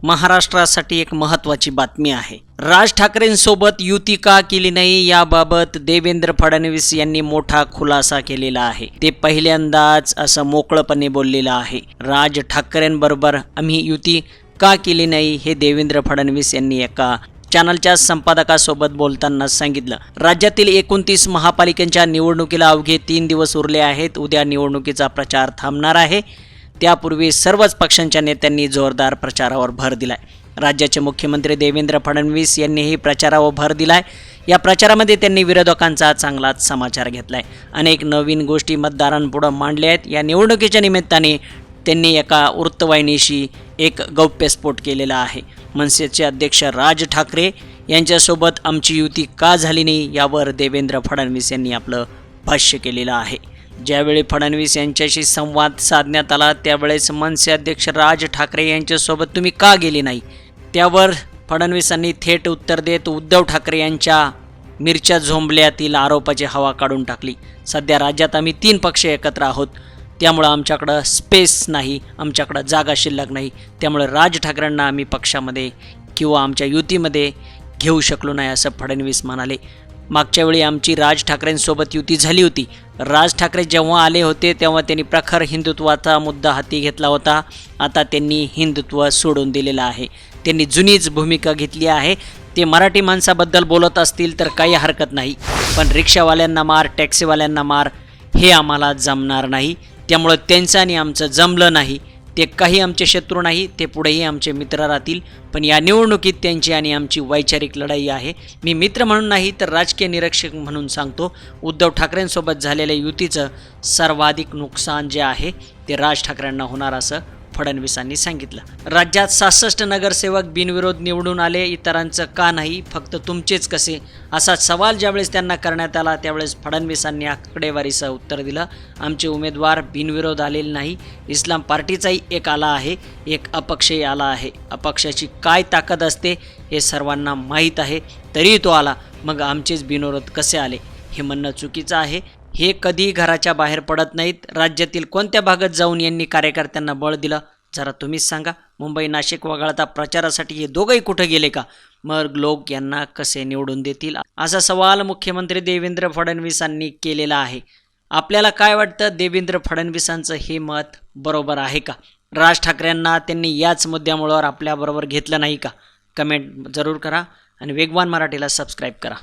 महाराष्ट्रासाठी एक महत्त्वाची बातमी आहे। राज ठाकरेंसोबत युती का केली नाही याबाबत देवेंद्र फडणवीस यांनी मोठा खुलासा केलेला आहे। ते पहिल्यांदाच असं मोकळपणे बोललेलं आहे। राज ठाकरेंबरोबर आम्ही युती का केली नाही हे देवेंद्र फडणवीस यांनी एका चॅनलच्या संपादकासोबत बोलताना सांगितलं। राज्यातील 29 महापालिकांच्या निवडणुकीला अवघे 3 दिवस उरले आहेत। उद्या निवडणुकीचा प्रचार थांबणार आहे। त्यापूर्वी सर्वच पक्षांच्या नेत्यांनी जोरदार प्रचारावर भर दिलाय। राज्याचे मुख्यमंत्री देवेंद्र फडणवीस यांनीही प्रचारावर भर दिलाय। या प्रचारामध्ये त्यांनी विरोधकांचा चांगलाच समाचार घेतलाय। अनेक नवीन गोष्टी मतदारांपुढे मांडल्या आहेत। या निवडणुकीच्या निमित्ताने त्यांनी एका वृत्तवाहिनीशी एक गौप्यस्फोट केलेला आहे। मनसेचे अध्यक्ष राज ठाकरे यांच्यासोबत आमची युती का झाली नाही यावर देवेंद्र फडणवीस यांनी आपलं भाष्य केलेलं आहे। ज्यावेळी फडणवीस यांच्याशी संवाद साधण्यात आला त्यावेळेस मनसे अध्यक्ष राज ठाकरे यांच्यासोबत तुम्ही का गेले नाही, त्यावर फडणवीसांनी थेट उत्तर देत उद्धव ठाकरे यांच्या मिरच्या झोंबल्यातील आरोपाची हवा काढून टाकली। सध्या राज्यात आम्ही 3 पक्ष एकत्र आहोत, त्यामुळे आमच्याकडं स्पेस नाही, आमच्याकडं जागा शिल्लक नाही। त्यामुळे राज ठाकरेंना आम्ही पक्षामध्ये किंवा आमच्या युतीमध्ये घेऊ शकलो नाही असं फडणवीस म्हणाले। मागच्या वेळी आमची राज ठाकरेंसोबत युती झाली होती। राज ठाकरे जेव्हा आले होते तेव्हा त्यांनी प्रखर हिंदुत्वाचा मुद्दा हाती घेतला होता। आता त्यांनी हिंदुत्व सोडून दिलेलं आहे। त्यांनी जुनीच भूमिका घेतली आहे। ते मराठी माणसाबद्दल बोलत असतील तर काही हरकत नाही, पण रिक्षावाल्यांना मार, टॅक्सीवाल्यांना मार हे आम्हाला जमणार नाही। त्यामुळे त्यांचं आणि आमचं जमलं नाही। ते काही आमचे शत्रू नाही, ते पुढेही आमचे मित्र राहतील, पण या निवडणुकीत त्यांची आणि आमची वैचारिक लढाई आहे। मी मित्र म्हणून नाही तर राजकीय निरीक्षक म्हणून सांगतो, उद्धव ठाकरेंसोबत झालेल्या युतीचं सर्वाधिक नुकसान जे आहे ते राज ठाकरेंना होणार असं फडणवीसांनी सांगितलं। राज्यात 66 नगरसेवक बिनविरोध निवडून आले, इतरांचं का नाही, फक्त तुमचेच कसे, असा सवाल ज्यावेळेस त्यांना करण्यात आला त्यावेळेस फडणवीसांनी आकडेवारीसह उत्तर दिलं। आमचे उमेदवार बिनविरोध आलेले नाही, इस्लाम पार्टीचाही एक आला आहे, एक अपक्षही आला आहे। अपक्षाची काय ताकद असते हे सर्वांना माहीत आहे, तरीही तो आला, मग आमचेच बिनविरोध कसे आले हे म्हणणं चुकीचं आहे। हे कधी घराच्या बाहेर पडत नाहीत। राज्यातील कोणत्या भागात जाऊन यांनी कार्यकर्त्यांना बळ दिलं जरा तुम्हीच सांगा। मुंबई, नाशिक वगळता प्रचारासाठी हे दोघंही कुठे गेले का? मग लोक यांना कसे निवडून देतील असा सवाल मुख्यमंत्री देवेंद्र फडणवीसांनी केलेला आहे। आपल्याला काय वाटतं, देवेंद्र फडणवीसांचं हे मत बरोबर आहे का? राज ठाकरेंना त्यांनी याच मुद्द्यामुळं आपल्याबरोबर घेतलं नाही का? कमेंट जरूर करा आणि वेगवान मराठीला सबस्क्राईब करा।